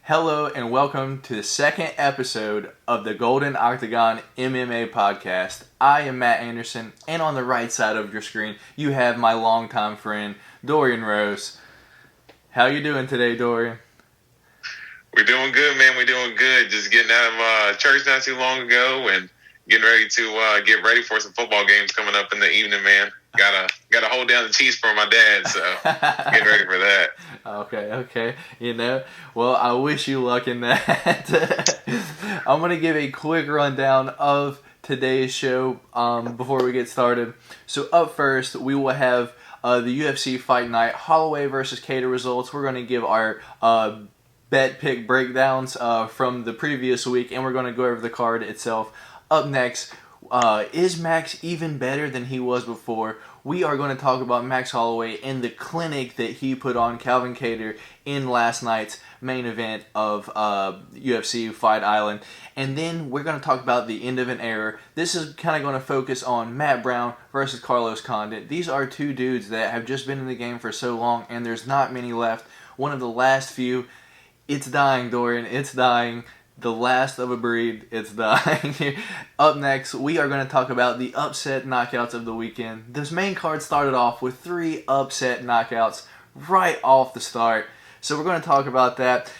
Hello and welcome to the second episode of the Golden Octagon MMA Podcast. I am Matt Anderson, and on the right side of your screen, you have my longtime friend, Dorian Rose. How you doing today, Dorian? We're doing good, man. We're doing good. Just getting out of church not too long ago and getting ready to get ready for some football games coming up in the evening, man. Gotta hold down the Chiefs for my dad, so getting ready for that. Okay. Well, I wish you luck in that. I'm going to give a quick rundown of today's show before we get started. So up first, we will have the UFC Fight Night Holloway versus Kattar results. We're going to give our bet pick breakdowns from the previous week, and we're going to go over the card itself. Up next, is Max even better than he was before? We are going to talk about Max Holloway and the clinic that he put on Calvin Kattar in last night's main event of UFC Fight Island. And then we're going to talk about the end of an era. This is kind of going to focus on Matt Brown versus Carlos Condit. These are two dudes that have just been in the game for so long, and there's not many left. One of the last few. It's dying, Dorian. It's dying. The last of a breed, it's dying. Up next, we are going to talk about the upset knockouts of the weekend. This main card started off with 3 upset knockouts right off the start. So we're going to talk about that.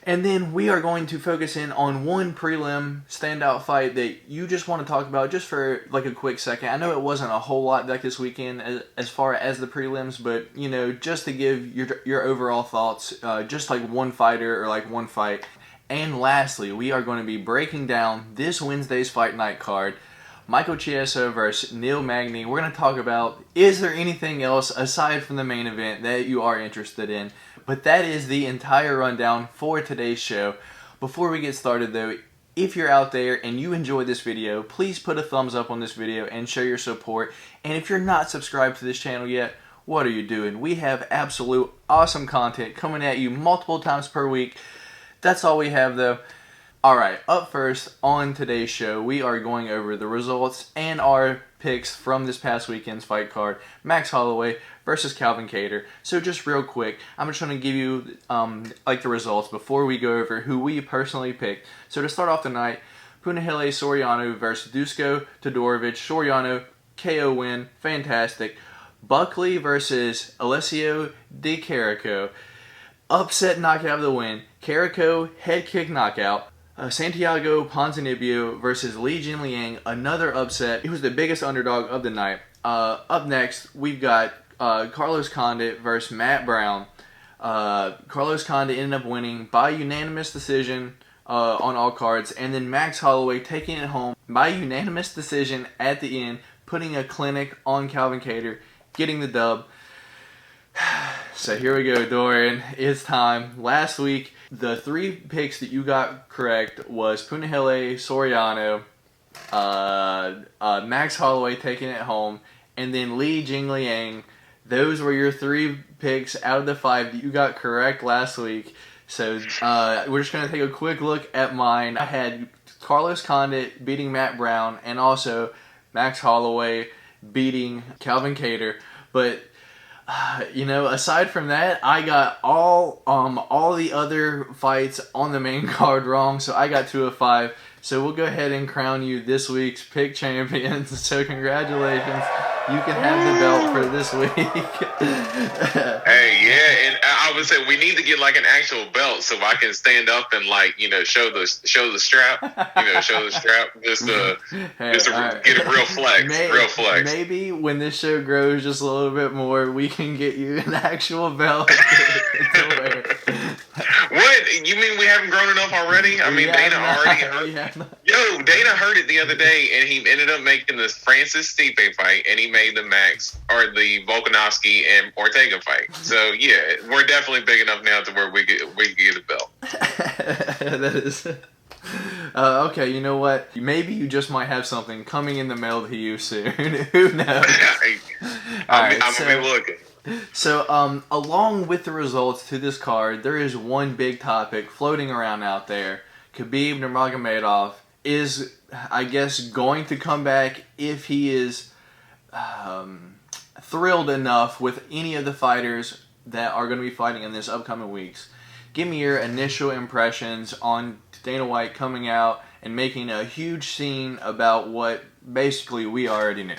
And then we are going to focus in on one prelim standout fight that you just want to talk about just for like a quick second. I know it wasn't a whole lot like this weekend as far as the prelims, but just to give your overall thoughts, just like one fighter or like one fight. And lastly, we are going to be breaking down this Wednesday's Fight Night card. Michael Chiesa versus Neil Magny. We're going to talk about, is there anything else aside from the main event that you are interested in? But that is the entire rundown for today's show. Before we get started though, if you're out there and you enjoyed this video, please put a thumbs up on this video and show your support. And if you're not subscribed to this channel yet, what are you doing? We have absolute awesome content coming at you multiple times per week. That's all we have though. Alright, up first on today's show, we are going over the results and our picks from this past weekend's fight card. Max Holloway versus Calvin Kattar. So just real quick, I'm just going to give you the results before we go over who we personally picked. So to start off the night, Punahele Soriano versus Dusko Todorovic. Soriano, KO win, fantastic. Buckley versus Alessio Di Chirico. Upset knockout of the win. Chirico head kick knockout. Santiago Ponzinibbio versus Li Jinliang, another upset. He was the biggest underdog of the night. Up next, we've got Carlos Condit versus Matt Brown. Carlos Condit ended up winning by unanimous decision on all cards. And then Max Holloway taking it home by unanimous decision at the end, putting a clinic on Calvin Kattar, getting the dub. So here we go, Dorian. It's time. Last week, the 3 picks that you got correct was Punahele Soriano, Max Holloway taking it home, and then Li Jinliang. Those were your 3 picks out of the 5 that you got correct last week. So we're just going to take a quick look at mine. I had Carlos Condit beating Matt Brown, and also Max Holloway beating Calvin Kattar. But aside from that, I got all the other fights on the main card wrong, so I got 2 of 5. So we'll go ahead and crown you this week's pick champion. So congratulations, you can have the belt for this week. Hey, yeah, and I would say we need to get like an actual belt so I can stand up and show the strap, just to right. Get a real flex, Maybe when this show grows just a little bit more, we can get you an actual belt to wear. What? You mean we haven't grown enough already? I mean, Dana already heard. Yo, Dana heard it the other day, and he ended up making this Francis Stipe fight, and he made the the Volkanovski and Ortega fight. So yeah, we're definitely big enough now to where we can get a belt. That is. Okay, you know what? Maybe you just might have something coming in the mail to you soon. Who knows? I'm gonna be looking. So, along with the results to this card, there is one big topic floating around out there. Khabib Nurmagomedov is, I guess, going to come back if he is thrilled enough with any of the fighters that are going to be fighting in this upcoming weeks. give me your initial impressions on Dana White coming out and making a huge scene about what basically we already knew.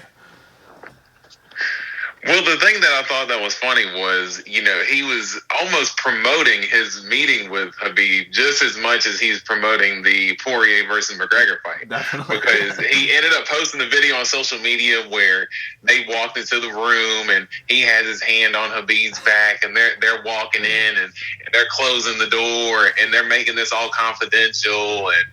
Well, the thing that I thought that was funny was, he was almost promoting his meeting with Khabib just as much as he's promoting the Poirier versus McGregor fight. Definitely. Because he ended up posting the video on social media where they walked into the room and he has his hand on Khabib's back and they're walking in and they're closing the door and they're making this all confidential. And,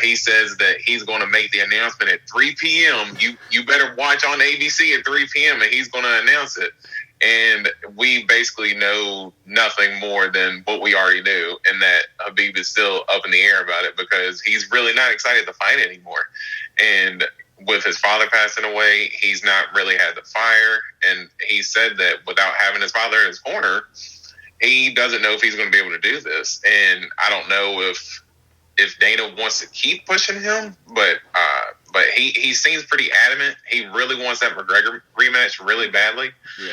he says that he's going to make the announcement at 3 p.m. You better watch on ABC at 3 p.m. and he's going to announce it. And we basically know nothing more than what we already knew, and that Khabib is still up in the air about it because he's really not excited to fight anymore. And with his father passing away, he's not really had the fire. And he said that without having his father in his corner, he doesn't know if he's going to be able to do this. And I don't know if Dana wants to keep pushing him, but he seems pretty adamant. He really wants that McGregor rematch really badly. Yeah.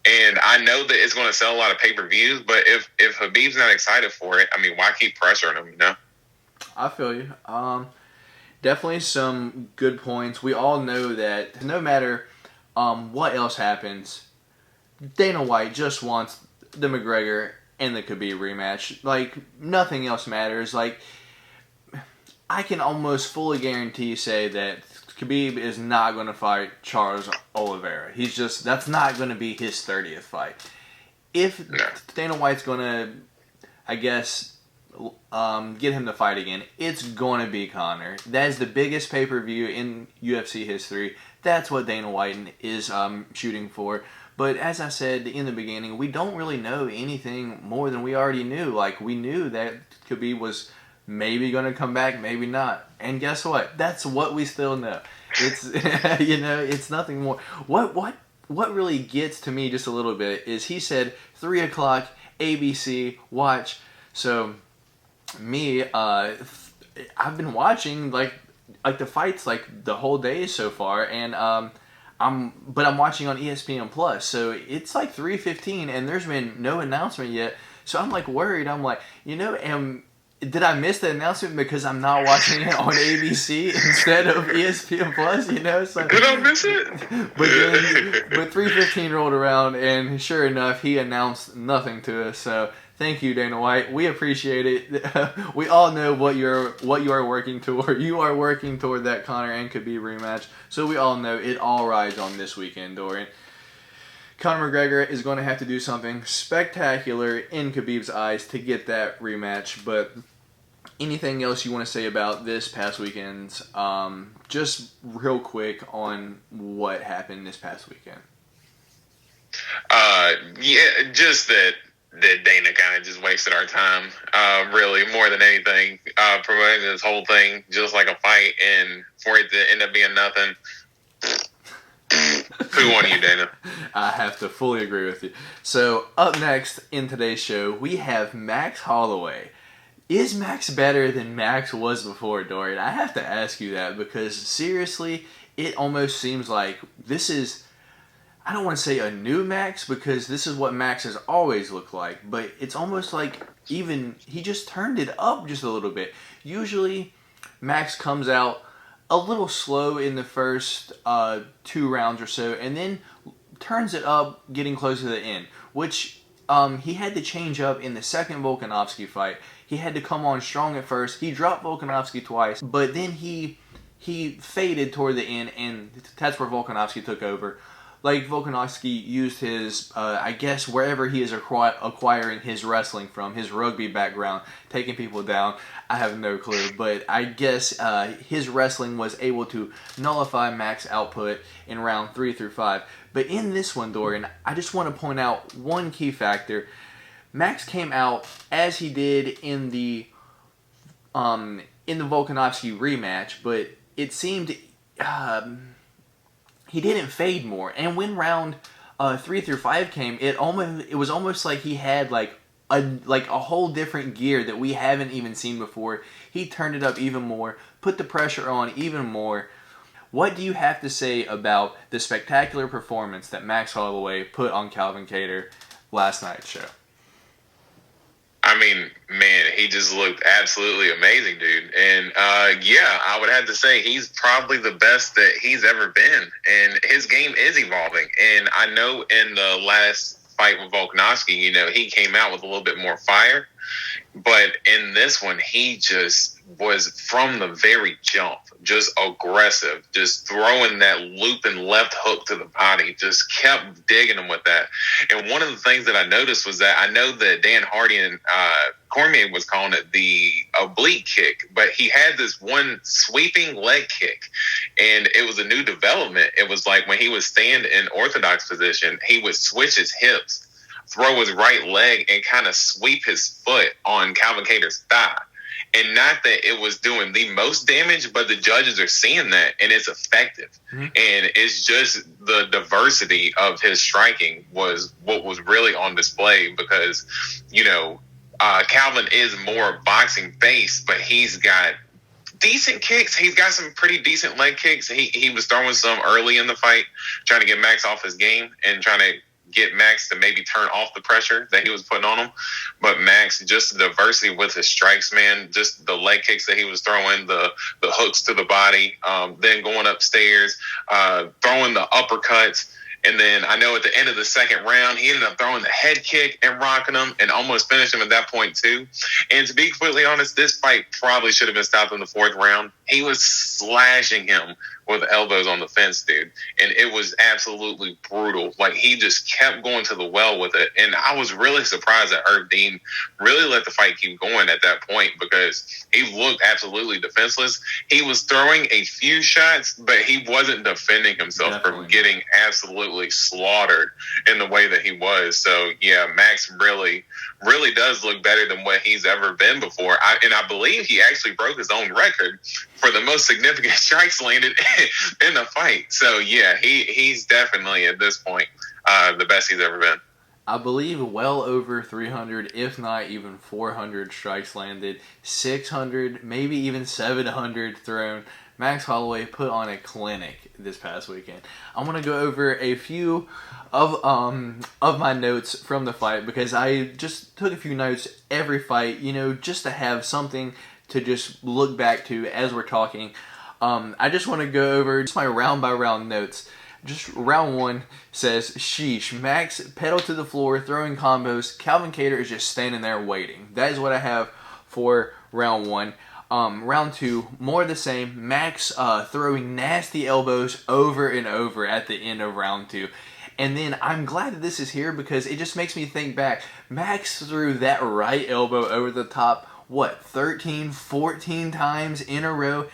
And I know that it's going to sell a lot of pay-per-views, but if Khabib's not excited for it, why keep pressuring him, I feel you. Definitely some good points. We all know that no matter what else happens, Dana White just wants the McGregor and the Khabib rematch. Like, nothing else matters. Like, I can almost fully say that Khabib is not going to fight Charles Oliveira. That's not going to be his 30th fight. If Dana White's going to, I guess, get him to fight again, it's going to be Conor. That is the biggest pay-per-view in UFC history. That's what Dana White is shooting for. But as I said in the beginning, we don't really know anything more than we already knew. Like, we knew that Khabib was maybe going to come back, maybe not. And guess what? That's what we still know. It's it's nothing more. What really gets to me just a little bit is he said 3 o'clock ABC watch. So me, I've been watching like the fights like the whole day so far, and I'm watching on ESPN Plus. So it's like 3:15, and there's been no announcement yet. So I'm like worried. I'm like, did I miss the announcement because I'm not watching it on ABC instead of ESPN Plus? So did I miss it? But 3:15 rolled around, and sure enough, he announced nothing to us. So thank you, Dana White. We appreciate it. We all know what you are working toward. You are working toward that Conor and Khabib rematch. So we all know it all rides on this weekend, Dorian. Conor McGregor is going to have to do something spectacular in Khabib's eyes to get that rematch. But anything else you want to say about this past weekend? Just real quick on what happened this past weekend. Just that Dana kind of just wasted our time, really, more than anything, promoting this whole thing just like a fight, and for it to end up being nothing. Who won you, Dana? I have to fully agree with you. So, up next in today's show, we have Max Holloway. Is Max better than Max was before, Dorian? I have to ask you that because, seriously, it almost seems like this is, I don't want to say a new Max because this is what Max has always looked like, but it's almost like even he just turned it up just a little bit. Usually, Max comes out a little slow in the first 2 rounds or so, and then turns it up getting close to the end, which he had to change up in the second Volkanovski fight. He had to come on strong at first. He dropped Volkanovski twice, but then he faded toward the end, and that's where Volkanovski took over. Like, Volkanovski used his, I guess, wherever he is acquiring his wrestling from, his rugby background, taking people down. I have no clue, but I guess his wrestling was able to nullify Max's output in round 3 through 5. But in this one, Dorian, I just want to point out one key factor. Max came out as he did in the Volkanovski rematch, but it seemed he didn't fade more. And when round 3 through 5 came, it was almost like he had like a whole different gear that we haven't even seen before. He turned it up even more, put the pressure on even more. What do you have to say about the spectacular performance that Max Holloway put on Calvin Kattar last night's show? I mean, man, he just looked absolutely amazing, dude. And yeah, I would have to say he's probably the best that he's ever been. And his game is evolving. And I know in the last fight with Volkanovski, you know, he came out with a little bit more fire. But in this one, he just was from the very jump, just aggressive, just throwing that looping left hook to the body, just kept digging him with that. And one of the things that I noticed was that I know that Dan Hardy and Cormier was calling it the oblique kick, but he had this one sweeping leg kick, and it was a new development. It was like when he would stand in orthodox position, he would switch his hips, throw his right leg, and kind of sweep his foot on Calvin Kattar's thigh. And not that it was doing the most damage, but the judges are seeing that, and it's effective. Mm-hmm. And it's just the diversity of his striking was what was really on display because, you know, Calvin is more boxing based, but he's got decent kicks. He's got some pretty decent leg kicks. He was throwing some early in the fight, trying to get Max off his game and trying to get Max to maybe turn off the pressure that he was putting on him. But Max, just the diversity with his strikes, man, just the leg kicks that he was throwing, the hooks to the body, then going upstairs, throwing the uppercuts. And then I know at the end of the second round, he ended up throwing the head kick and rocking him and almost finished him at that point too. And to be completely honest, this fight probably should have been stopped in the fourth round. He was slashing him with elbows on the fence, dude. And it was absolutely brutal. Like, he just kept going to the well with it. And I was really surprised that Herb Dean really let the fight keep going at that point because he looked absolutely defenseless. He was throwing a few shots, but he wasn't defending himself from getting absolutely slaughtered in the way that he was. So, yeah, Max really does look better than what he's ever been before. And I believe he actually broke his own record for the most significant strikes landed in the fight. So, yeah, he's definitely at this point the best he's ever been. I believe well over 300, if not even 400 strikes landed, 600, maybe even 700 thrown. Max Holloway put on a clinic this past weekend. I'm going to go over a few of my notes from the fight because I just took a few notes every fight, you know, just to have something to just look back to as we're talking. I just want to go over just my round-by-round notes. Just round one says, sheesh, Max pedal to the floor, throwing combos. Calvin Kattar is just standing there waiting. That is what I have for round one. Round two, more of the same. Max throwing nasty elbows over and over at the end of round two. And then I'm glad that this is here because it just makes me think back. Max threw that right elbow over the top, 13, 14 times in a row.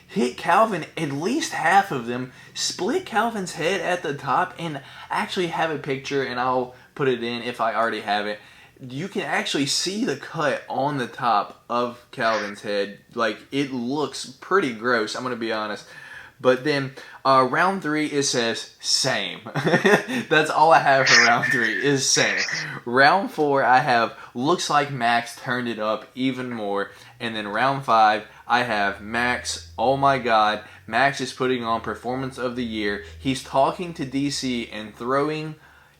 Hit Calvin at least half of them, split Calvin's head at the top, and actually have a picture, and I'll put it in if I already have it. You can actually see the cut on the top of Calvin's head. Like, it looks pretty gross, I'm going to be honest. But then, round three, it says, same. That's all I have for round three, is same. Round four, I have, looks like Max turned it up even more. And then round five, I have Max, oh my god, Max is putting on performance of the year. He's talking to DC and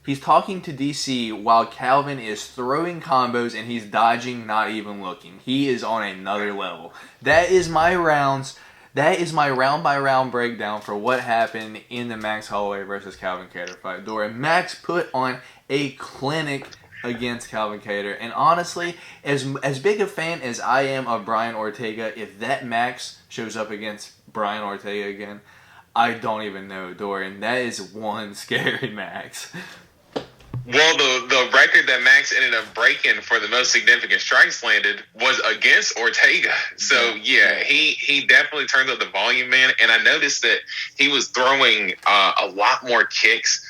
he's talking to DC while Calvin is throwing combos and he's dodging, not even looking. He is on another level. That is my rounds. That is my round-by-round breakdown for what happened in the Max Holloway versus Calvin Kattar fight. Dora, Max put on a clinic against Calvin Kattar. And honestly, as big a fan as I am of Brian Ortega, if that Max shows up against Brian Ortega again, I don't even know, Dorian. That is one scary Max. Well, the record that Max ended up breaking for the most significant strikes landed was against Ortega. So, yeah, he definitely turned up the volume, man. And I noticed that he was throwing a lot more kicks.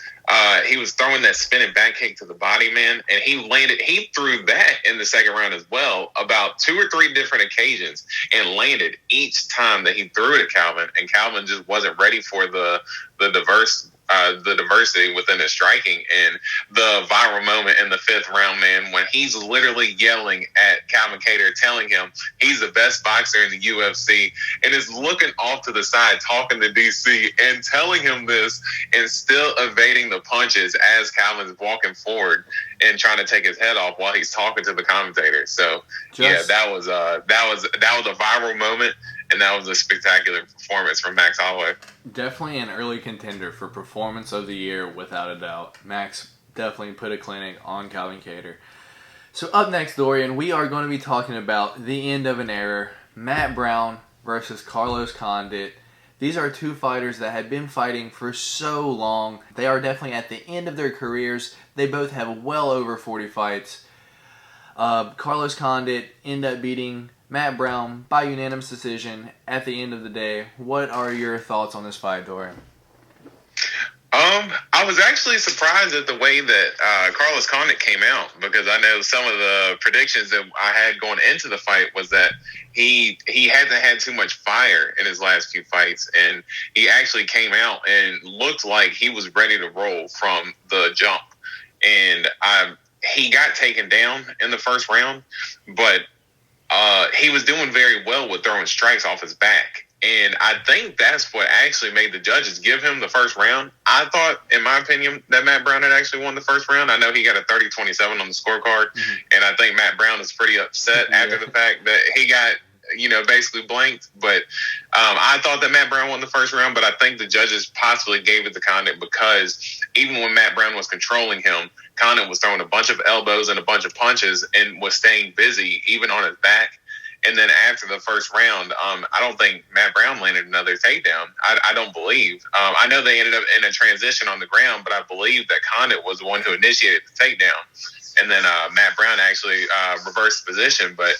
He was throwing that spinning back kick to the body, man. And he threw that in the second round as well, about 2 or 3 different occasions, and landed each time that he threw it at Calvin. And Calvin just wasn't ready for the diverse the diversity within his striking. And the viral moment in the 5th round, man, when he's literally yelling at Calvin Kattar, telling him he's the best boxer in the UFC, and is looking off to the side, talking to DC and telling him this, and still evading the punches as Calvin's walking forward and trying to take his head off while he's talking to the commentator. So that was a viral moment, and that was a spectacular performance from Max Holloway. Definitely an early contender for performance of the year, without a doubt. Max definitely put a clinic on Calvin Kattar. So up next, Dorian, we are going to be talking about the end of an era, Matt Brown versus Carlos Condit. These are two fighters that had been fighting for so long. They are definitely at the end of their careers. They both have well over 40 fights. Carlos Condit ended up beating Matt Brown by unanimous decision at the end of the day. What are your thoughts on this fight, Dorian? I was actually surprised at the way that Carlos Condit came out, because I know some of the predictions that I had going into the fight was that he hasn't had too much fire in his last few fights, and he actually came out and looked like he was ready to roll from the jump. And he got taken down in the first round, but he was doing very well with throwing strikes off his back. And I think that's what actually made the judges give him the first round. I thought, in my opinion, that Matt Brown had actually won the first round. I know he got a 30-27 on the scorecard, and I think Matt Brown is pretty upset after the fact that he got, basically blanked. But I thought that Matt Brown won the first round, but I think the judges possibly gave it to Condit because even when Matt Brown was controlling him, Condit was throwing a bunch of elbows and a bunch of punches and was staying busy even on his back. And then after the first round, I don't think Matt Brown landed another takedown. I don't believe. I know they ended up in a transition on the ground, but I believe that Condit was the one who initiated the takedown. And then Matt Brown actually reversed the position, but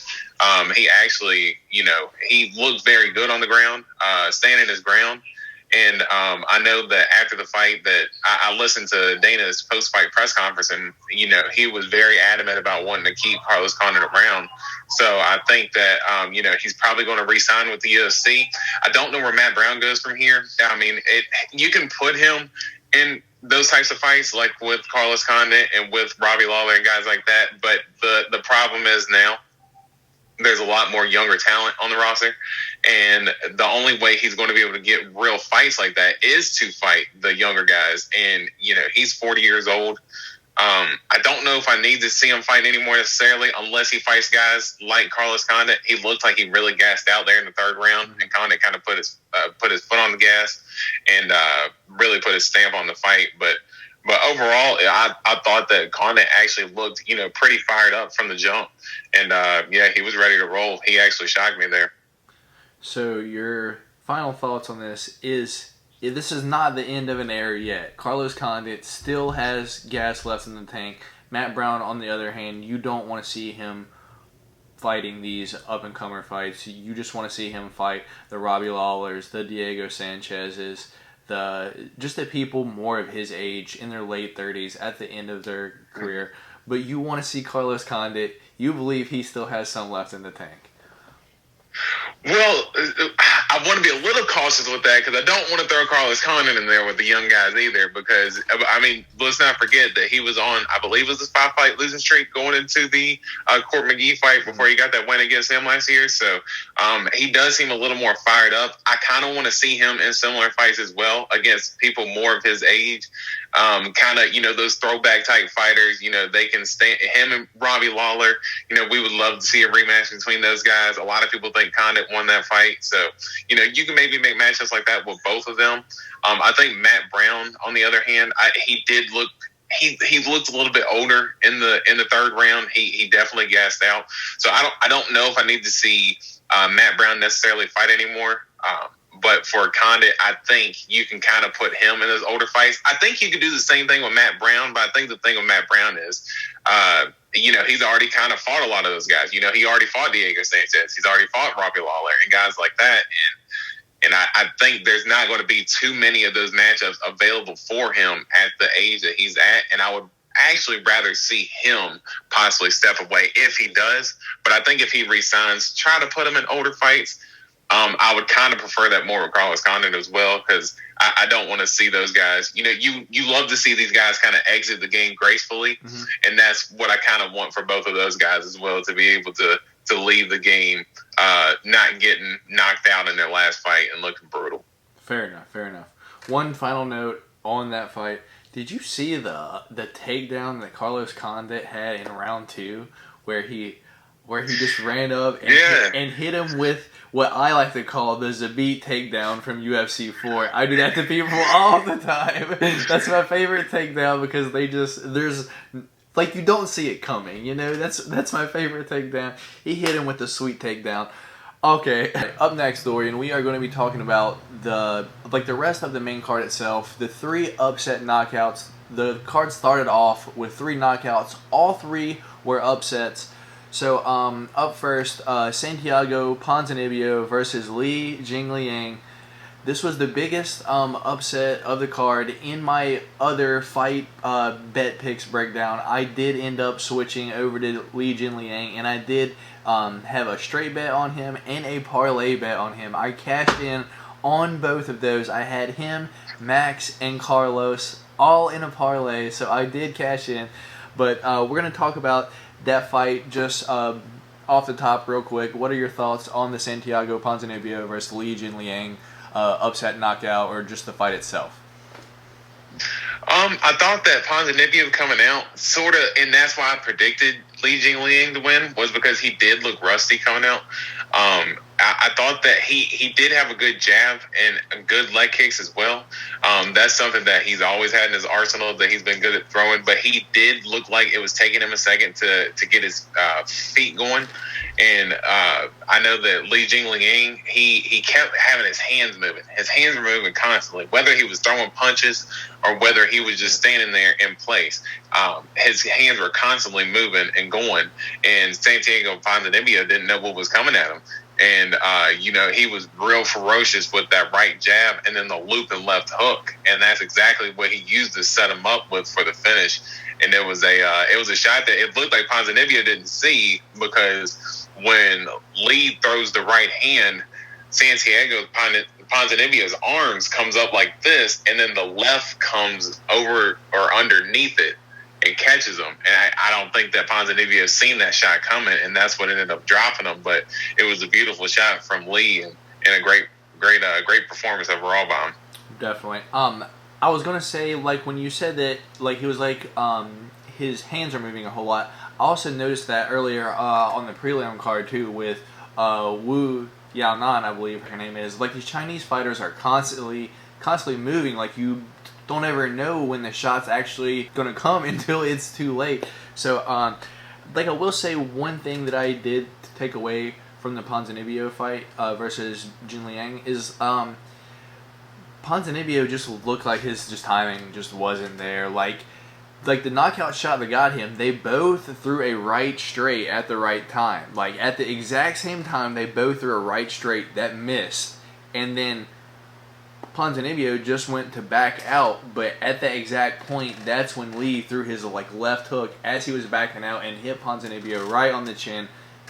he actually, he looked very good on the ground, standing his ground. And I know that after the fight that I listened to Dana's post-fight press conference, and, he was very adamant about wanting to keep Carlos Condit around. So I think that, he's probably going to re-sign with the UFC. I don't know where Matt Brown goes from here. I mean, you can put him in those types of fights, like with Carlos Condit and with Robbie Lawler and guys like that. But the problem is now there's a lot more younger talent on the roster. And the only way he's going to be able to get real fights like that is to fight the younger guys. And, he's 40 years old. I don't know if I need to see him fight anymore necessarily, unless he fights guys like Carlos Condit. He looked like he really gassed out there in the third round, and Condit kind of put his foot on the gas and really put his stamp on the fight. But overall, I thought that Condit actually looked, pretty fired up from the jump. And, he was ready to roll. He actually shocked me there. So your final thoughts on this is not the end of an era yet. Carlos Condit still has gas left in the tank. Matt Brown, on the other hand, you don't want to see him fighting these up-and-comer fights. You just want to see him fight the Robbie Lawlers, the Diego Sanchez's, just the people more of his age in their late 30s at the end of their career. But you want to see Carlos Condit. You believe he still has some left in the tank. Well, I want to be a little cautious with that because I don't want to throw Carlos Condit in there with the young guys either, because, let's not forget that he was on, I believe it was his 5-fight losing streak going into the Court McGee fight before he got that win against him last year. So he does seem a little more fired up. I kind of want to see him in similar fights as well against people more of his age. Those throwback type fighters, they can stand him and Robbie Lawler. We would love to see a rematch between those guys. A lot of people think Condit won that fight. So, you can maybe make matchups like that with both of them. I think Matt Brown, on the other hand, he looked a little bit older in the third round. He definitely gassed out. So I don't know if I need to see Matt Brown necessarily fight anymore. But for Condit, I think you can kind of put him in those older fights. I think you could do the same thing with Matt Brown, but I think the thing with Matt Brown is, he's already kind of fought a lot of those guys. He already fought Diego Sanchez. He's already fought Robbie Lawler and guys like that. And I think there's not going to be too many of those matchups available for him at the age that he's at. And I would actually rather see him possibly step away if he does. But I think if he resigns, try to put him in older fights. I would kind of prefer that more with Carlos Condit as well, because I don't want to see those guys. You love to see these guys kind of exit the game gracefully, and that's what I kind of want for both of those guys as well, to be able to leave the game not getting knocked out in their last fight and looking brutal. Fair enough. One final note on that fight. Did you see the takedown that Carlos Condit had in round 2 where he just ran up and hit him with what I like to call the Zabit takedown from UFC 4. I do that to people all the time. That's my favorite takedown because there's like, you don't see it coming, That's my favorite takedown. He hit him with the sweet takedown. Okay, up next, Dorian, we are going to be talking about the rest of the main card itself. The 3 upset knockouts. The card started off with 3 knockouts. All 3 were upsets. So, up first, Santiago Ponzinibbio versus Li Jingliang. This was the biggest upset of the card. In my other fight bet picks breakdown, I did end up switching over to Li Jingliang, and I did have a straight bet on him and a parlay bet on him. I cashed in on both of those. I had him, Max, and Carlos all in a parlay, so I did cash in. But we're going to talk about that fight just off the top real quick. What are your thoughts on the Santiago Ponzinibbio versus Li Jingliang upset knockout, or just the fight itself? I thought that Ponzinibbio coming out, sort of, and that's why I predicted Li Jingliang to win, was because he did look rusty coming out. I thought that he did have a good jab and good leg kicks as well. That's something that he's always had in his arsenal, that he's been good at throwing, but he did look like it was taking him a second to get his feet going. And I know that Li Jingliang, he kept having his hands moving. His hands were moving constantly, whether he was throwing punches or whether he was just standing there in place. His hands were constantly moving and going, and Santiago Ponzinibbio didn't know what was coming at him. And, he was real ferocious with that right jab and then the loop and left hook. And that's exactly what he used to set him up with for the finish. And it was a shot that it looked like Ponzinibbio didn't see, because when Lee throws the right hand, Santiago Ponzinibbio's arms comes up like this, and then the left comes over or underneath it and catches him. And I don't think that Ponzinibbio seen that shot coming, and that's what ended up dropping him. But it was a beautiful shot from Lee, and a great performance overall by him. Definitely. I was gonna say, like, when you said that, like, he was like his hands are moving a whole lot. I also noticed that earlier on the prelim card too, with Wu Yaonan, I believe her name is. Like, these Chinese fighters are constantly moving. Like, you don't ever know when the shot's actually gonna come until it's too late. So, like, I will say one thing that I did take away from the Ponzinibbio fight versus Jingliang is Ponzinibbio just looked like his timing just wasn't there. Like the knockout shot that got him, they both threw a right straight at the right time. Like, at the exact same time, they both threw a right straight that missed. And then Ponzinibbio just went to back out, but at that exact point, that's when Lee threw his left hook as he was backing out and hit Ponzinibbio right on the chin.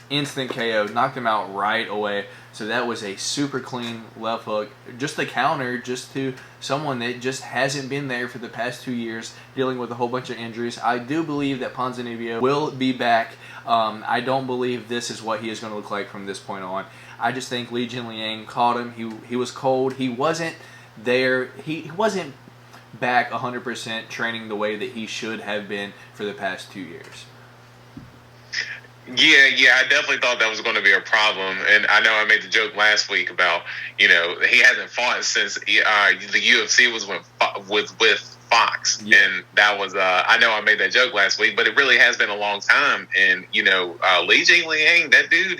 Instant KO, knocked him out right away. So that was a super clean left hook. Just a counter just to someone that just hasn't been there for the past 2 years, dealing with a whole bunch of injuries. I do believe that Ponzinibbio will be back. I don't believe this is what he is going to look like from this point on. I just think Li Jingliang caught him. He was cold. He wasn't there. He wasn't back 100% training the way that he should have been for the past 2 years. Yeah, I definitely thought that was going to be a problem, and I know I made the joke last week about, he hasn't fought since the UFC was with Fox, yeah. And that was I know I made that joke last week, but it really has been a long time, and Li Jingliang, that dude,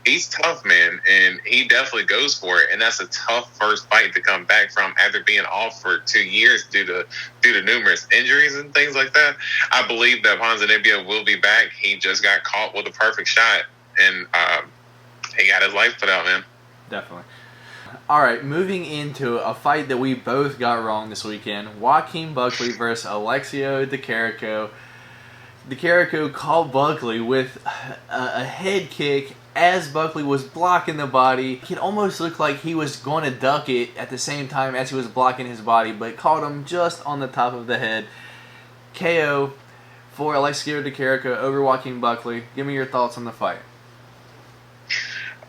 he's tough, man, and he definitely goes for it, and that's a tough first fight to come back from after being off for 2 years due to numerous injuries and things like that. I believe that Ponzinibbio will be back. He just got caught with a perfect shot, and he got his life put out, man. Definitely. All right, moving into a fight that we both got wrong this weekend: Joaquin Buckley versus Alexio Di Chirico. DeCarico caught Buckley with a head kick as Buckley was blocking the body. It almost looked like he was going to duck it at the same time as he was blocking his body, but caught him just on the top of the head. KO for Alexio DeCarico over Joaquin Buckley. Give me your thoughts on the fight.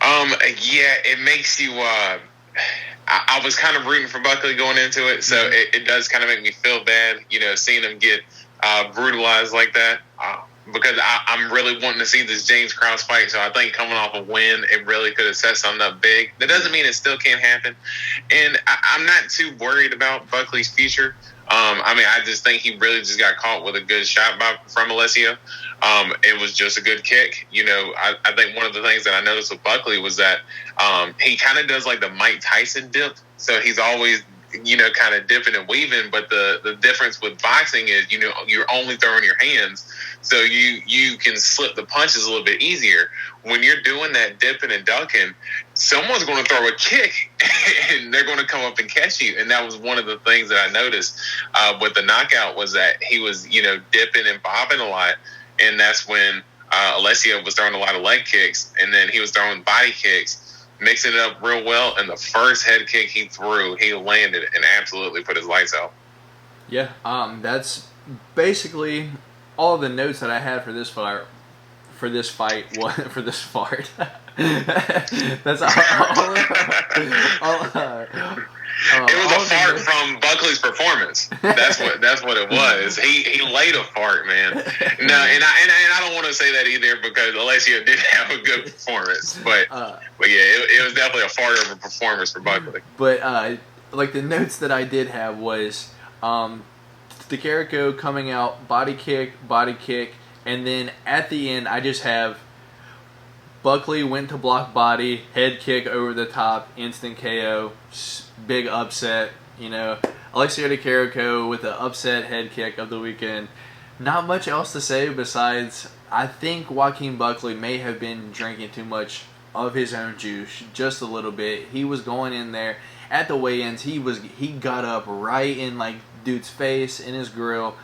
Yeah, it makes you. I was kind of rooting for Buckley going into it, so it does kind of make me feel bad, seeing him get brutalized like that. Because I'm really wanting to see this James Krause fight, so I think coming off a win, it really could have set something up big. That doesn't mean it still can't happen, and I'm not too worried about Buckley's future. I just think he really just got caught with a good shot from Alessio. It was just a good kick. I think one of the things that I noticed with Buckley was that he kind of does like the Mike Tyson dip. So he's always, kind of dipping and weaving. But the difference with boxing is, you're only throwing your hands. So you can slip the punches a little bit easier. When you're doing that dipping and ducking, someone's going to throw a kick and they're going to come up and catch you. And that was one of the things that I noticed with the knockout was that he was, dipping and bobbing a lot. And that's when Alessio was throwing a lot of leg kicks. And then he was throwing body kicks, mixing it up real well. And the first head kick he threw, he landed and absolutely put his lights out. Yeah, that's basically all of the notes that I had for this fight. For this fart. That's all it was a fart from Buckley's performance. That's what it was. He laid a fart, man. No, and I don't want to say that either because Alessio did have a good performance, but yeah, it was definitely a fart of a performance for Buckley. But like the notes that I did have was DeCarico coming out, body kick, and then at the end I just have Buckley went to block body, head kick over the top, instant KO, big upset. Alexio DeCarico with the upset head kick of the weekend. Not much else to say besides I think Joaquin Buckley may have been drinking too much of his own juice, just a little bit. He was going in there at the weigh-ins. He got up right in like dude's face, in his grill.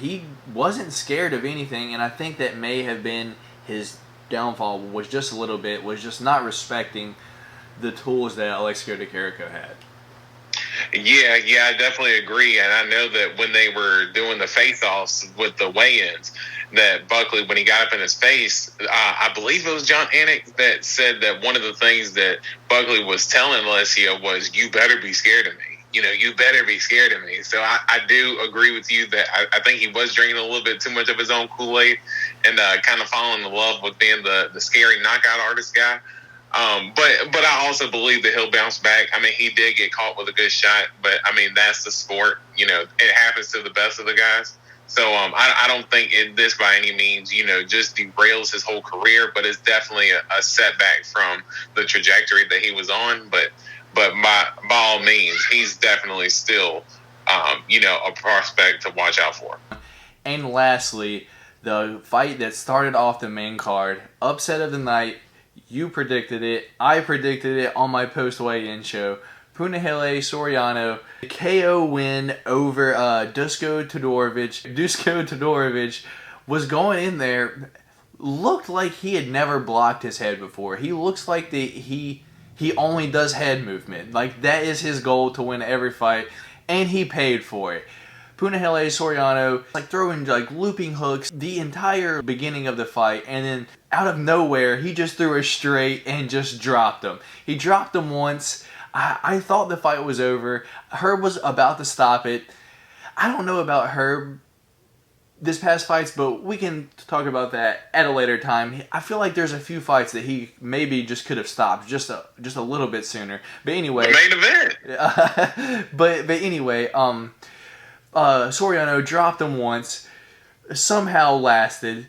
He wasn't scared of anything, and I think that may have been his downfall, was just a little bit, was just not respecting the tools that Alexio DeCarico had. Yeah, I definitely agree. And I know that when they were doing the face-offs with the weigh-ins, that Buckley, when he got up in his face, I believe it was John Anik that said that one of the things that Buckley was telling Alessio was, you better be scared of me. You better be scared of me. So I do agree with you that I think he was drinking a little bit too much of his own Kool-Aid and kind of falling in love with being the scary knockout artist guy. But I also believe that he'll bounce back. He did get caught with a good shot, but that's the sport. It happens to the best of the guys. So I don't think this by any means, just derails his whole career, but it's definitely a setback from the trajectory that he was on. But by all means, he's definitely still, a prospect to watch out for. And lastly, the fight that started off the main card, upset of the night. You predicted it. I predicted it on my post-weigh-in show. Punahele Soriano, KO win over Dusko Todorovic was going in there, looked like he had never blocked his head before. He looks like he only does head movement. Like, that is his goal to win every fight, and he paid for it. Punahele Soriano, throwing looping hooks the entire beginning of the fight, and then out of nowhere, he just threw a straight and just dropped him. He dropped him once. I thought the fight was over. Herb was about to stop it. I don't know about Herb this past fights, but we can talk about that at a later time. I feel like there's a few fights that he maybe just could have stopped just a little bit sooner. But anyway, the main event. but anyway, Soriano dropped him once, somehow lasted.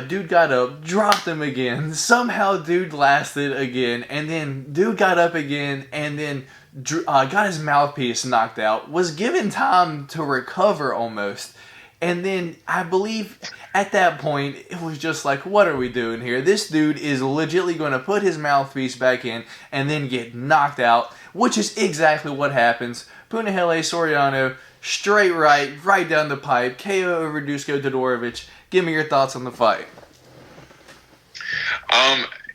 Dude got up, dropped him again. Somehow dude lasted again, and then dude got up again, and then got his mouthpiece knocked out. Was given time to recover almost. And then I believe at that point, it was just like, what are we doing here? This dude is legitimately going to put his mouthpiece back in and then get knocked out, which is exactly what happens. Punahele Soriano straight right down the pipe. KO over Dusko Todorovic. Give me your thoughts on the fight.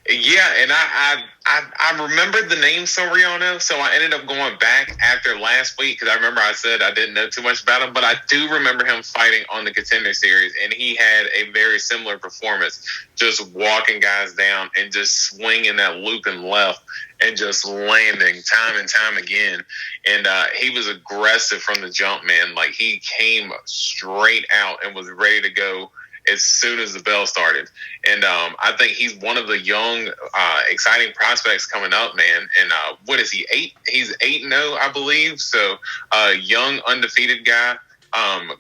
Yeah, and I remembered the name Soriano, so I ended up going back after last week because I remember I said I didn't know too much about him, but I do remember him fighting on the Contender Series, and he had a very similar performance, just walking guys down and just swinging that looping left and just landing time and time again. And he was aggressive from the jump, man. Like, he came straight out and was ready to go as soon as the bell started. And I think he's one of the young, exciting prospects coming up, man. And what is he, 8? He's 8-0, I believe. So young, undefeated guy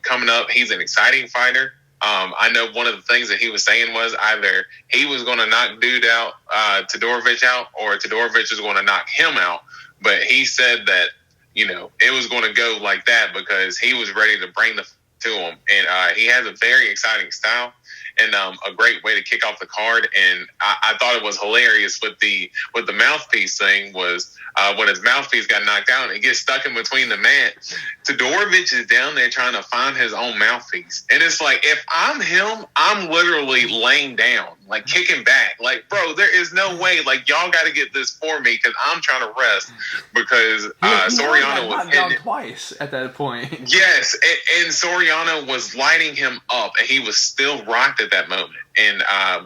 coming up. He's an exciting fighter. I know one of the things that he was saying was either he was going to knock Todorovic out, or Todorovic was going to knock him out. But he said that, it was going to go like that because he was ready to bring to him, and he has a very exciting style and a great way to kick off the card. And I thought it was hilarious with the mouthpiece thing was when his mouthpiece got knocked out and it gets stuck in between the mat. Todorovic is down there trying to find his own mouthpiece, and it's like, if I'm him, I'm literally laying down, like kicking back, like, bro, there is no way, like, y'all got to get this for me because I'm trying to rest, because Soriano was down twice at that point. Yes, and Soriano was lighting him up, and he was still rocked at that moment. And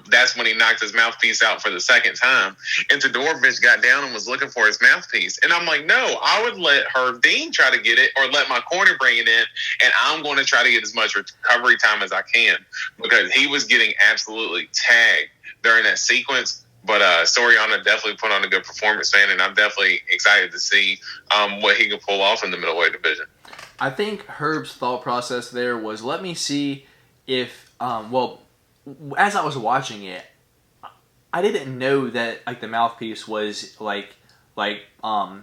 that's when he knocked his mouthpiece out for the second time. And Todorovic got down and was looking for his mouthpiece. And I'm like, no, I would let Herb Dean try to get it, or let my corner bring it in, and I'm going to try to get as much recovery time as I can, because he was getting absolutely tagged during that sequence. But Soriano definitely put on a good performance, man, and I'm definitely excited to see what he can pull off in the middleweight division. I think Herb's thought process there was, let me see if, as I was watching it, I didn't know that, like, the mouthpiece was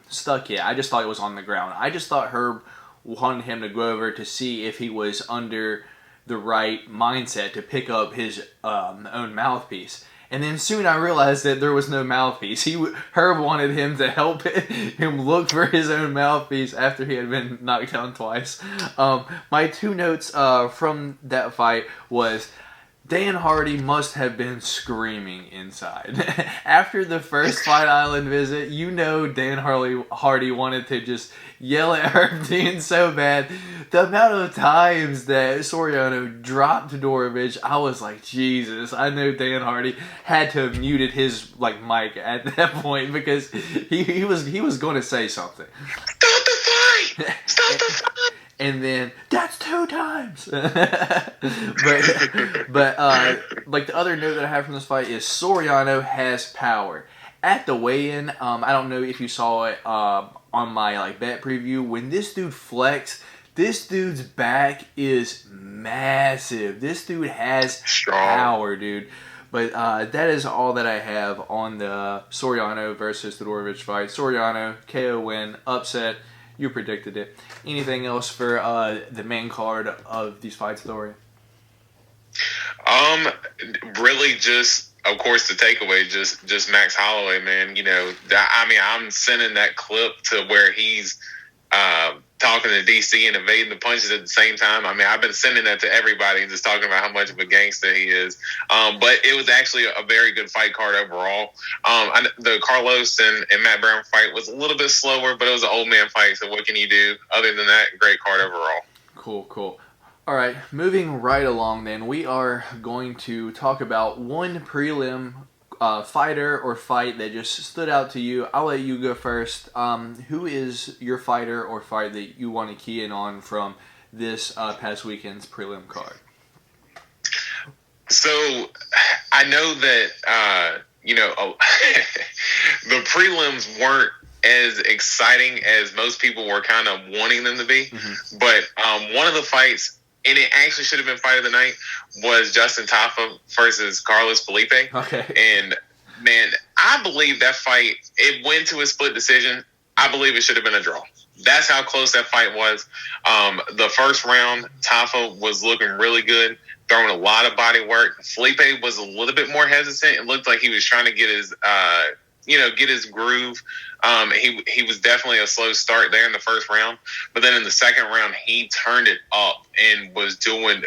stuck yet. I just thought it was on the ground. I just thought Herb wanted him to go over to see if he was under the right mindset to pick up his own mouthpiece. And then soon I realized that there was no mouthpiece. Herb wanted him to help him look for his own mouthpiece after he had been knocked down twice. My 2 notes from that fight was, Dan Hardy must have been screaming inside. After the first Fight Island visit, Dan Hardy wanted to just yell at Herb Dean so bad. The amount of times that Soriano dropped Todorovic, I was like, Jesus. I know Dan Hardy had to have muted his mic at that point, because he was going to say something. Stop the fight! Stop the fight! And then, that's 2 times. but the other note that I have from this fight is Soriano has power. At the weigh-in, I don't know if you saw it on my bet preview, when this dude flexed, this dude's back is massive. This dude has power, dude. But that is all that I have on the Soriano versus Todorovic fight. Soriano, KO win, upset. You predicted it. Anything else for the main card of these fights, Dorian? Really just, of course, the takeaway, just Max Holloway, man. I'm sending that clip to where he's talking to DC and evading the punches at the same time. I've been sending that to everybody and just talking about how much of a gangster he is. But it was actually a very good fight card overall. The Carlos and Matt Brown fight was a little bit slower, but it was an old man fight, so what can you do? Other than that, great card overall. Cool. All right, moving right along then, we are going to talk about one prelim fighter or fight that just stood out to you. I'll let you go first. Who is your fighter or fight that you want to key in on from this past weekend's prelim card? So I know that the prelims weren't as exciting as most people were kind of wanting them to be. Mm-hmm. But one of the fights, and it actually should have been fight of the night, was Justin Tafa versus Carlos Felipe. Okay. And, man, I believe that fight, it went to a split decision. I believe it should have been a draw. That's how close that fight was. The first round, Tafa was looking really good, throwing a lot of body work. Felipe was a little bit more hesitant. It looked like he was trying to get his get his groove. He was definitely a slow start there in the first round, but then in the second round he turned it up and was doing,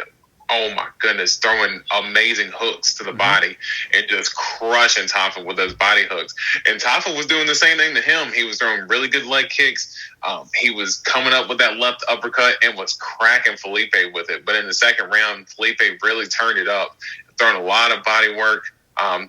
oh my goodness, throwing amazing hooks to the body and just crushing Tafa with those body hooks. And Tafa was doing the same thing to him. He was throwing really good leg kicks. He was coming up with that left uppercut and was cracking Felipe with it. But in the second round, Felipe really turned it up, throwing a lot of body work,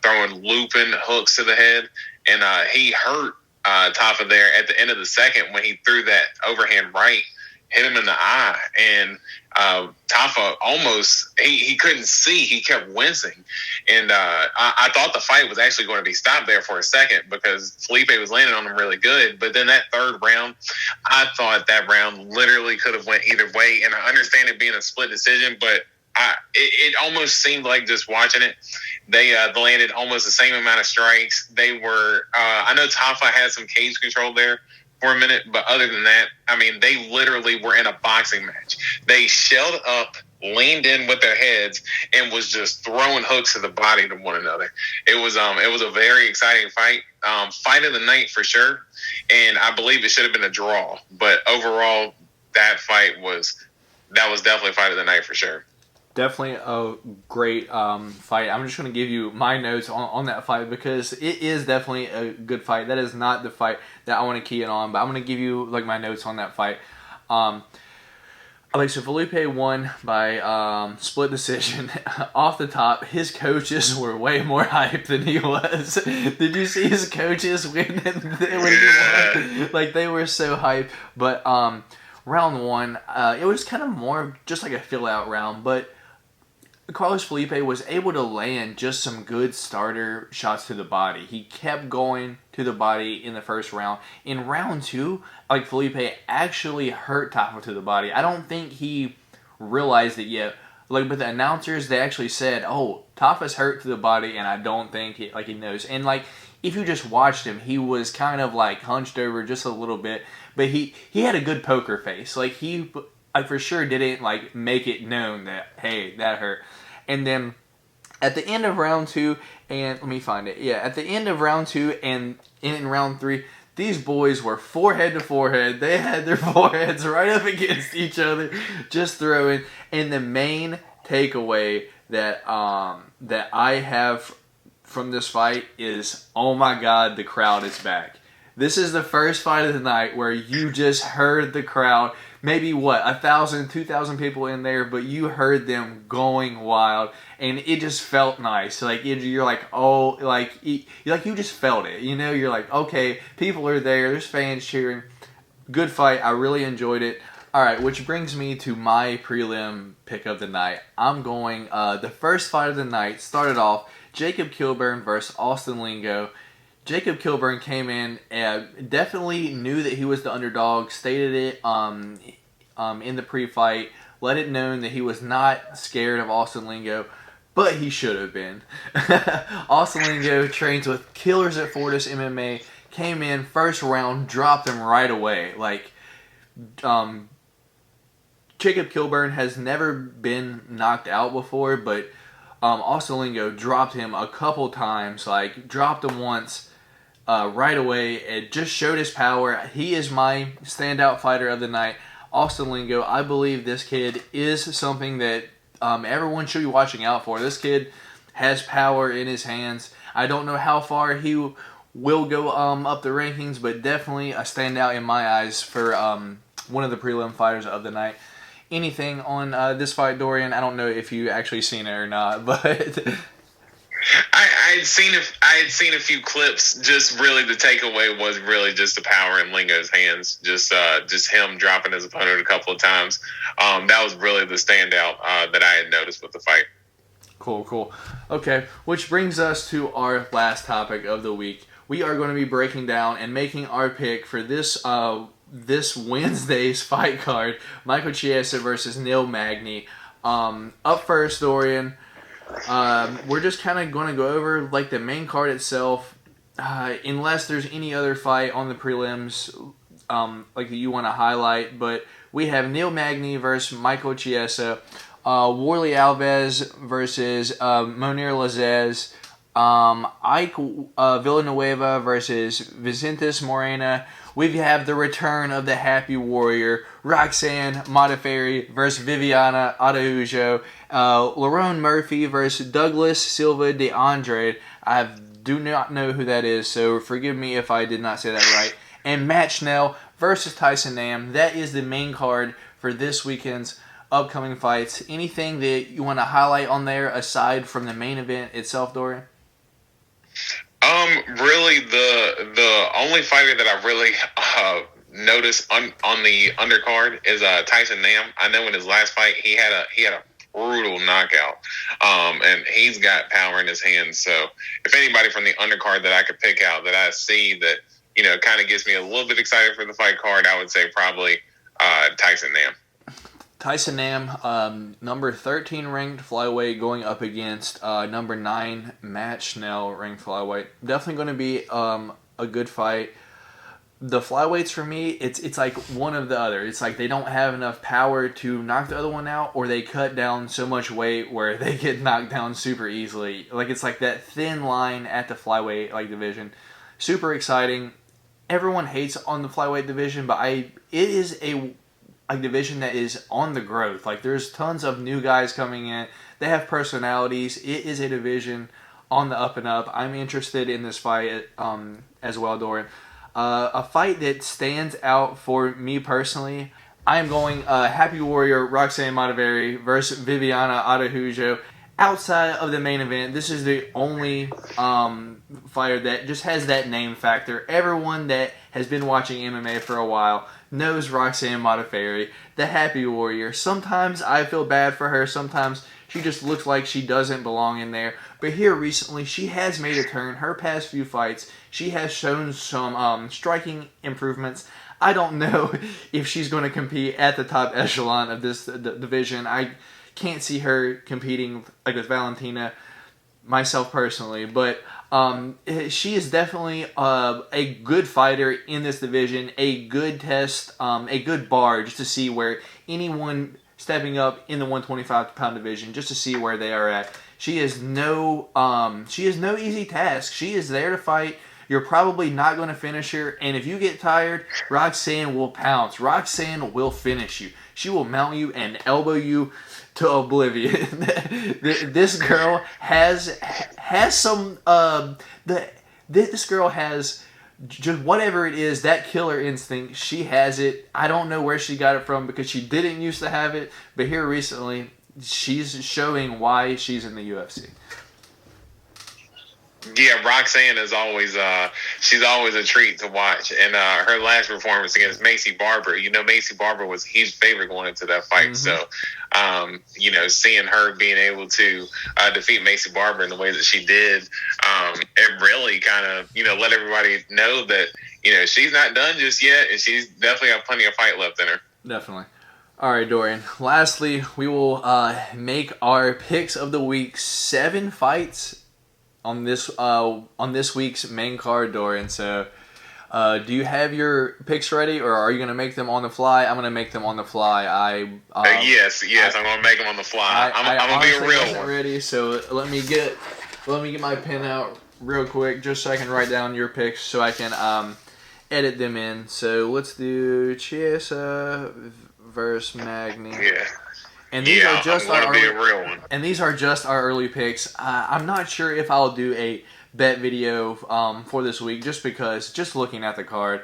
throwing looping hooks to the head. And he hurt Tafa there at the end of the second when he threw that overhand right, hit him in the eye. And Tafa almost, he couldn't see. He kept wincing. And I thought the fight was actually going to be stopped there for a second because Felipe was landing on him really good. But then that third round, I thought that round literally could have went either way. And I understand it being a split decision, but it almost seemed like, just watching it, they landed almost the same amount of strikes. They were, I know Tafa had some cage control there for a minute, but other than that, I mean, they literally were in a boxing match. They shelled up, leaned in with their heads, and was just throwing hooks to the body to one another. It was a very exciting fight. Fight of the night for sure, and I believe it should have been a draw. But overall, that was definitely fight of the night for sure. Definitely a great fight. I'm just going to give you my notes on that fight because it is definitely a good fight. That is not the fight that I want to key in on, but I'm going to give you my notes on that fight. So Felipe won by split decision. Off the top, his coaches were way more hyped than he was. Did you see his coaches when he won? They were so hyped. But round one, it was kind of more just like a fill-out round, but Carlos Felipe was able to land just some good starter shots to the body. He kept going to the body in the first round. In round two, Felipe actually hurt Tafa to the body. I don't think he realized it yet. But the announcers, they actually said, "Oh, Tafa's hurt to the body," and I don't think he knows. And if you just watched him, he was kind of hunched over just a little bit, but he had a good poker face. He for sure didn't make it known that, hey, that hurt. And then at the end of round two, and let me find it. Yeah, at the end of round two and in round three, these boys were forehead to forehead. They had their foreheads right up against each other, just throwing. And the main takeaway that that I have from this fight is, oh my God, the crowd is back. This is the first fight of the night where you just heard the crowd. Maybe 1,000, 2,000 people in there, but you heard them going wild, and it just felt nice. You're you just felt it. You're okay, people are there. There's fans cheering. Good fight. I really enjoyed it. All right, which brings me to my prelim pick of the night. I'm going the first fight of the night. Started off Jacob Kilburn versus Austin Lingo. Jacob Kilburn came in and definitely knew that he was the underdog, stated it in the pre-fight, let it known that he was not scared of Austin Lingo, but he should have been. Austin Lingo trains with Killers at Fortis MMA, came in first round, dropped him right away. Jacob Kilburn has never been knocked out before, but Austin Lingo dropped him a couple times, dropped him once, right away. It just showed his power. He is my standout fighter of the night. Austin Lingo, I believe this kid is something that everyone should be watching out for. This kid has power in his hands. I don't know how far he will go up the rankings, but definitely a standout in my eyes for one of the prelim fighters of the night. Anything on this fight, Dorian? I don't know if you actually seen it or not, but I had seen a few clips. Just really the takeaway was really just the power in Lingo's hands. Just him dropping his opponent a couple of times. That was really the standout that I had noticed with the fight. Cool. Okay, which brings us to our last topic of the week. We are going to be breaking down and making our pick for this Wednesday's fight card, Michael Chiesa versus Neil Magny. Up first, Dorian, we're just kind of going to go over the main card itself, unless there's any other fight on the prelims that you want to highlight. But we have Neil Magny versus Michael Chiesa, Warley Alves versus Monir Lazzez. Ike Villanueva versus Vicentes Morena. We have the return of the Happy Warrior, Roxanne Modafferi versus Viviana Araujo. Lerone Murphy versus Douglas Silva de Andrade. I do not know who that is, so forgive me if I did not say that right. And Matt Schnell versus Tyson Nam. That is the main card for this weekend's upcoming fights. Anything that you want to highlight on there aside from the main event itself, Dorian? Really, the only fighter that I really noticed on the undercard is Tyson Nam. I know in his last fight he had a brutal knockout, and he's got power in his hands. So if anybody from the undercard that I could pick out that I see that kind of gets me a little bit excited for the fight card, I would say probably Tyson Nam. Tyson Nam, number 13 ranked flyweight, going up against number 9 Matt Schnell ranked flyweight. Definitely going to be a good fight. The flyweights for me, it's like one of the other. It's like they don't have enough power to knock the other one out, or they cut down so much weight where they get knocked down super easily. Like it's like that thin line at the flyweight division. Super exciting. Everyone hates on the flyweight division, but it is a division that is on the growth. Like there's tons of new guys coming in. They have personalities. It is a division on the up and up. I'm interested in this fight as well, Dorian. A fight that stands out for me personally. I am going Happy Warrior Roxanne Modafferi versus Viviana Araujo. Outside of the main event, this is the only fighter that just has that name factor. Everyone that has been watching MMA for a while knows Roxanne Modafferi, the Happy Warrior. Sometimes I feel bad for her. Sometimes she just looks like she doesn't belong in there. But here recently, she has made a turn. Her past few fights, she has shown some striking improvements. I don't know if she's going to compete at the top echelon of this division. I can't see her competing like with Valentina, myself personally, but she is definitely a good fighter in this division, a good test, a good bar just to see where anyone stepping up in the 125-pound division, just to see where they are at. She is no easy task. She is there to fight. You're probably not going to finish her, and if you get tired, Roxanne will pounce. Roxanne will finish you. She will mount you and elbow you to oblivion. This girl has some. This girl has just whatever it is, that killer instinct. She has it. I don't know where she got it from because she didn't used to have it, but here recently, she's showing why she's in the UFC. Yeah, Roxanne is always she's always a treat to watch. And her last performance against Macy Barber, Macy Barber was a huge favorite going into that fight. Mm-hmm. So, seeing her being able to defeat Macy Barber in the way that she did, it really kind of, let everybody know that, she's not done just yet, and she's definitely got plenty of fight left in her. Definitely. All right, Dorian. Lastly, we will make our picks of the week. 7 fights on this week's main card, Dorian. So, do you have your picks ready, or are you going to make them on the fly? I'm going to make them on the fly. Yes, I'm going to make them on the fly. I'm going to be a real one. Ready, so let me get my pen out real quick, just so I can write down your picks, so I can edit them in. So let's do Chiesa versus Magny. Yeah. And these are just our early picks. I'm not sure if I'll do a bet video for this week, just because, just looking at the card,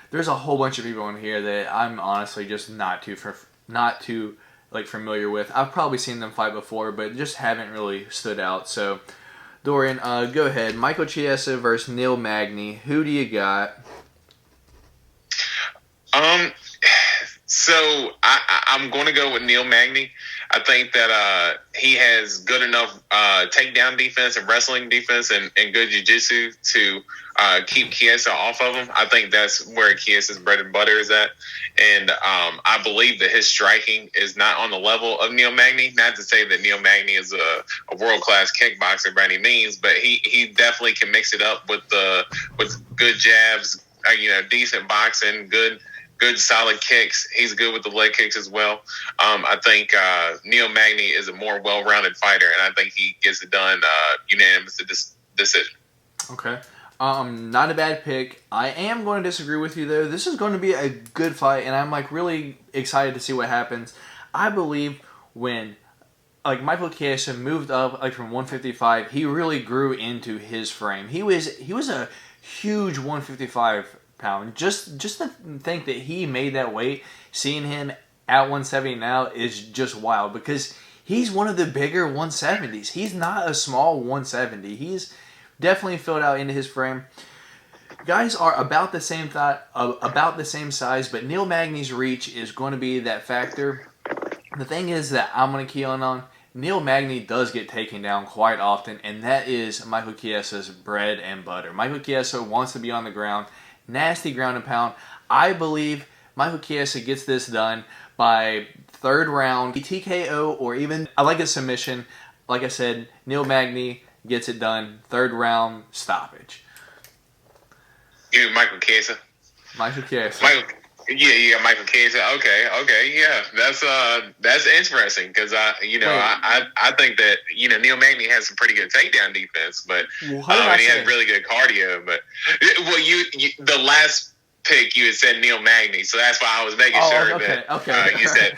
there's a whole bunch of people in here that I'm honestly just not too familiar with. I've probably seen them fight before, but just haven't really stood out. So, Dorian, go ahead. Michael Chiesa versus Neil Magny. Who do you got? So I'm going to go with Neil Magny. I think that he has good enough takedown defense and wrestling defense and good jiu-jitsu to keep Chiesa off of him. I think that's where Chiesa's bread and butter is at. And I believe that his striking is not on the level of Neil Magny. Not to say that Neil Magny is a world-class kickboxer by any means, but he definitely can mix it up with good jabs, decent boxing, good solid kicks. He's good with the leg kicks as well. I think Neil Magny is a more well-rounded fighter, and I think he gets it done unanimous decision. Okay. Not a bad pick. I am going to disagree with you though. This is going to be a good fight, and I'm like really excited to see what happens. I believe when like Michael Chiesa moved up like from 155, he really grew into his frame. He was a huge 155 pound. Just to think that he made that weight, seeing him at 170 now is just wild because he's one of the bigger 170s. He's not a small 170. He's definitely filled out into his frame. Guys are about the same size, but Neil Magny's reach is going to be that factor. The thing is that I'm going to key on Neil Magny does get taken down quite often, and that is Michael Chiesa's bread and butter. Michael Chiesa wants to be on the ground, nasty ground and pound. I believe Michael Chiesa gets this done by third round, TKO, or even I like a submission. Like I said, Neil Magny gets it done, third round stoppage. You, Michael Chiesa. Michael Chiesa. Yeah, Michael Chiesa. Okay, yeah, that's interesting because I think that Neil Magny has some pretty good takedown defense, but he has really good cardio. But the last pick you had said Neil Magny, so that's why I was making sure that you said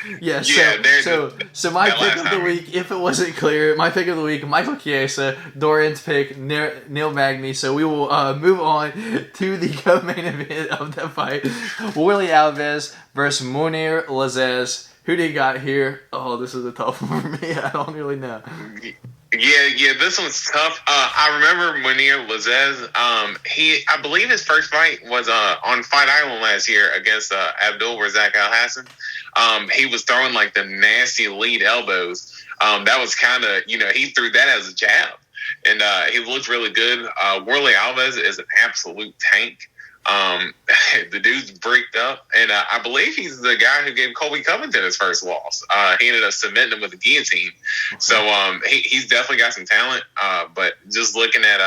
So my pick of the week, if it wasn't clear, my pick of the week, Michael Chiesa, Dorian's pick, Neil Magny. So we will move on to the co-main event of the fight, Warlley Alves versus Mounir Lazzez. Who do you got here? Oh, this is a tough one for me. I don't really know. Yeah, this one's tough. I remember Mounir Lazzez. I believe his first fight was on Fight Island last year against Abdul Razak Al Hassan. He was throwing like the nasty lead elbows. That was kind of he threw that as a jab, and he looked really good. Warlley Alves is an absolute tank. The dude's bricked up, and I believe he's the guy who gave Colby Covington his first loss. He ended up submitting him with a guillotine. So he's definitely got some talent. But just looking at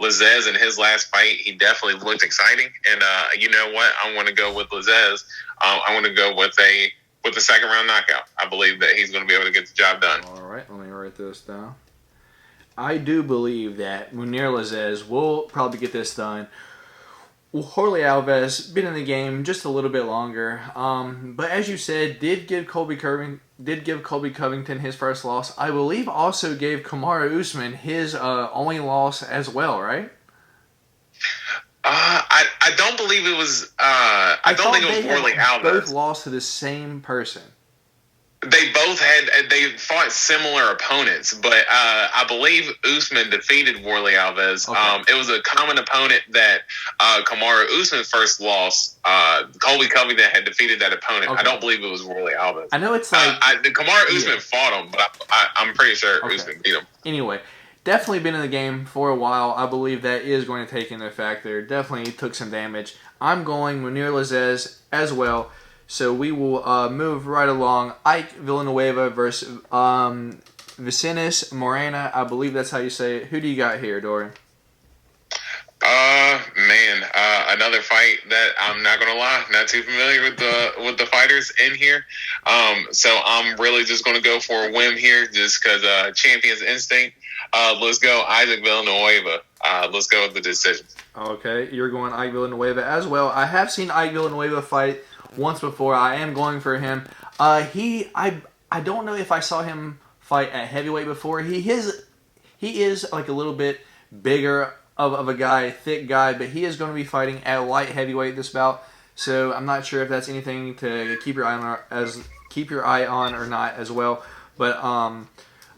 Lazzez in his last fight, he definitely looked exciting. And you know what? I want to go with Lazzez. I want to go with a second round knockout. I believe that he's going to be able to get the job done. All right, let me write this down. I do believe that Mounir Lazzez will probably get this done. Warlley Alves been in the game just a little bit longer, but as you said, did give Colby Covington his first loss. I believe also gave Kamaru Usman his only loss as well, right? I don't believe it was. I don't think it was Warlley Alves. Both lost to the same person. They fought similar opponents, but I believe Usman defeated Warlley Alves. Okay. It was a common opponent that Kamaru Usman first lost. Colby Covington had defeated that opponent. Okay. I don't believe it was Warlley Alves. I know it's like Kamaru Usman fought him, but I'm pretty sure Usman beat him. Anyway, definitely been in the game for a while. I believe that is going to take into a factor. Definitely took some damage. I'm going Mounir Lazzez as well. So we will move right along. Ike Villanueva versus Vicentes Morena. I believe that's how you say it. Who do you got here, Dorian? Another fight that I'm not gonna lie, not too familiar with the fighters in here. So I'm really just gonna go for a whim here, just because Champion's Instinct. Let's go Isaac Villanueva. Let's go with the decision. Okay, you're going Ike Villanueva as well. I have seen Ike Villanueva fight once before. I am going for him. I don't know if I saw him fight at heavyweight before. He is like a little bit bigger of a guy, thick guy, but he is going to be fighting at light heavyweight this bout. So I'm not sure if that's anything to keep your eye on or not as well. But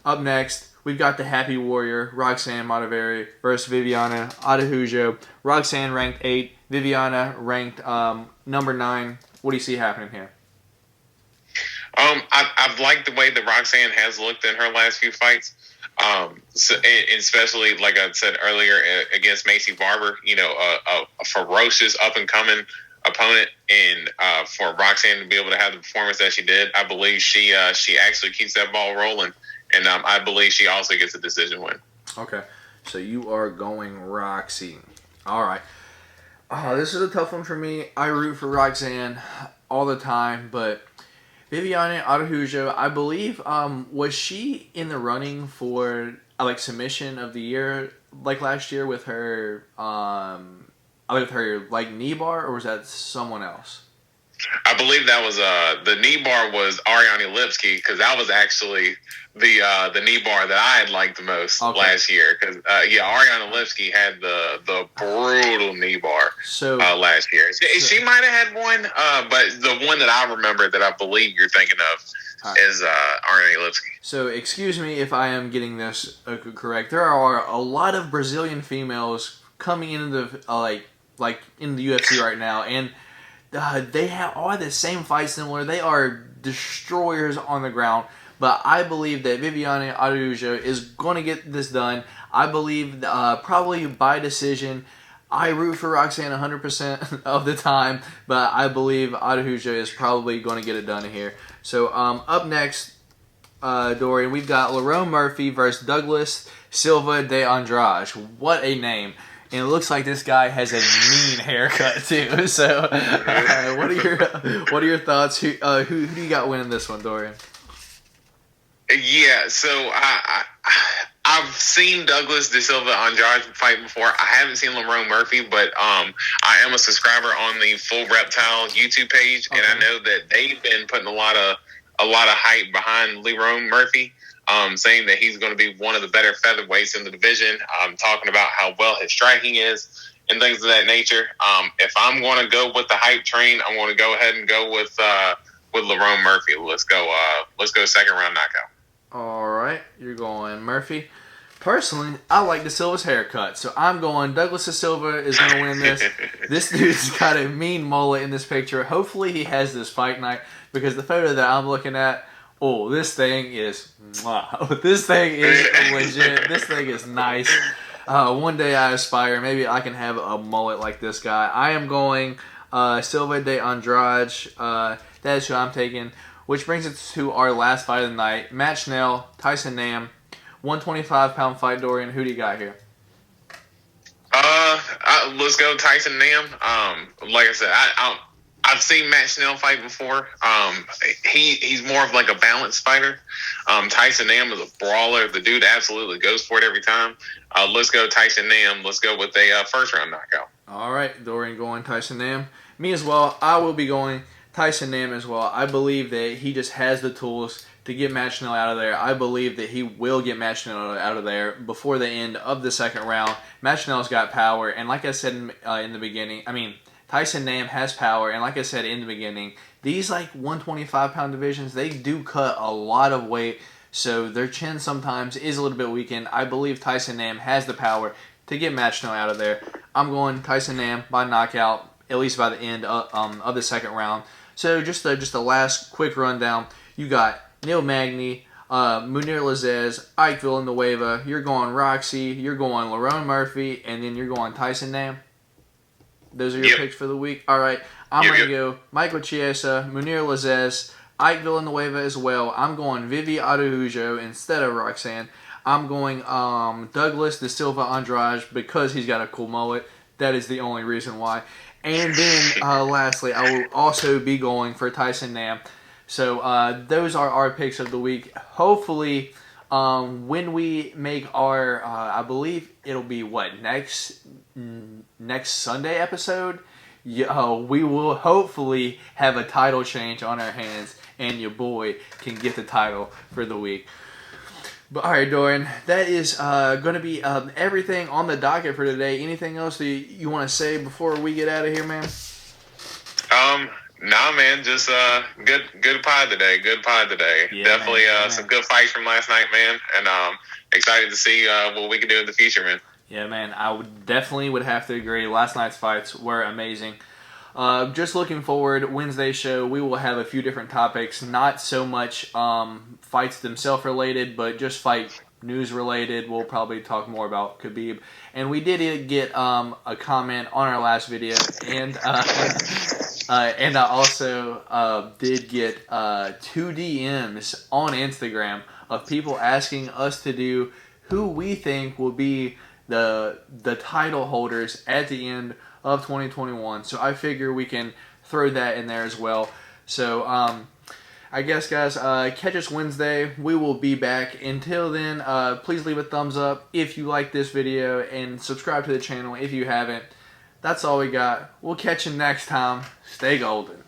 up next, we've got the Happy Warrior, Roxanne Modafferi versus Viviana Araujo. Roxanne ranked 8, Viviana ranked number 9. What do you see happening here? I've liked the way that Roxanne has looked in her last few fights. Especially like I said earlier against Macy Barber, a ferocious up and coming opponent, and for Roxanne to be able to have the performance that she did, I believe she actually keeps that ball rolling, and I believe she also gets a decision win. Okay, so you are going Roxy. All right. This is a tough one for me. I root for Roxanne all the time, but Viviana Araujo, I believe, was she in the running for like submission of the year like last year with her like knee bar, or was that someone else? I believe that was the knee bar was Ariane Lipsky, because that was actually the knee bar that I had liked the most last year. Because Ariane Lipsky had the brutal knee bar last year. She might have had one, but the one that I remember that I believe you're thinking of is Ariane Lipsky. So excuse me if I am getting this correct. There are a lot of Brazilian females coming into the like in the UFC right now, and they have all the same fight similar. They are destroyers on the ground. But I believe that Viviane Araújo is going to get this done. I believe probably by decision. I root for Roxanne 100% of the time, but I believe Araújo is probably going to get it done here. So up next, Dorian, we've got Lerone Murphy versus Douglas Silva de Andrade. What a name. And it looks like this guy has a mean haircut too. So, what are your thoughts? Who do you got winning this one, Dorian? Yeah, so I've seen Douglas de Silva Andrade fight before. I haven't seen Lerone Murphy, but I am a subscriber on the Full Reptile YouTube page, and I know that they've been putting a lot of hype behind Lerone Murphy. Saying that he's going to be one of the better featherweights in the division. Talking about how well his striking is and things of that nature. If I'm going to go with the hype train, I'm going to go ahead and go with Lerone Murphy. Let's go second round knockout. All right, you're going Murphy. Personally, I like De Silva's haircut, so I'm going Douglas De Silva is going to win this. This dude's got a mean mullet in this picture. Hopefully he has this fight night, because the photo that I'm looking at, this thing is legit. This thing is nice. One day I aspire. Maybe I can have a mullet like this guy. I am going Silva de Andrade. That is who I'm taking. Which brings us to our last fight of the night. Matt Schnell, Tyson Nam. 125-pound fight, Dorian. Who do you got here? Let's go Tyson Nam. Like I said, I've seen Matt Schnell fight before. He's more of like a balanced fighter. Tyson Nam is a brawler. The dude absolutely goes for it every time. Let's go Tyson Nam. Let's go with a first round knockout. All right, Dorian going Tyson Nam. Me as well. I will be going Tyson Nam as well. I believe that he just has the tools to get Matt Schnell out of there. I believe that he will get Matt Schnell out of there before the end of the second round. Matt Schnell's got power, and like I said in the beginning, Tyson Nam has power, and like I said in the beginning, these 125-pound divisions, they do cut a lot of weight, so their chin sometimes is a little bit weakened. I believe Tyson Nam has the power to get Matt Schnell out of there. I'm going Tyson Nam by knockout, at least by the end of the second round. So just a last quick rundown. You got Neil Magny, Munir Lazzez, Ike Villanueva. You're going Roxy. You're going Lerone Murphy, and then you're going Tyson Nam. Those are your picks for the week. All right, I'm going to go Michael Chiesa, Munir Lazzez, Ike Villanueva as well. I'm going Vivi Araújo instead of Roxanne. I'm going Douglas De Silva Andrade because he's got a cool mullet. That is the only reason why. And then lastly, I will also be going for Tyson Nam. So those are our picks of the week. Hopefully, when we make our, I believe it'll be next Sunday episode. We will hopefully have a title change on our hands, and your boy can get the title for the week. But all right, Dorian, that is going to be everything on the docket for today. Anything else that you want to say before we get out of here, man? Nah, man, just good pod today. Good pod today. Yeah, definitely man. Some good fights from last night, man, and excited to see what we can do in the future, man. Yeah, man, I would have to agree. Last night's fights were amazing. Just looking forward, Wednesday's show, we will have a few different topics. Not so much fights themselves related, but just fight news related. We'll probably talk more about Khabib. And we did get a comment on our last video, and I also did get 2 DMs on Instagram of people asking us to do who we think will be the title holders at the end of 2021. So I figure we can throw that in there as well. So I guess, guys, catch us Wednesday. We will be back. Until then, please leave a thumbs up if you like this video and subscribe to the channel if you haven't. That's all we got. We'll catch you next time. Stay golden.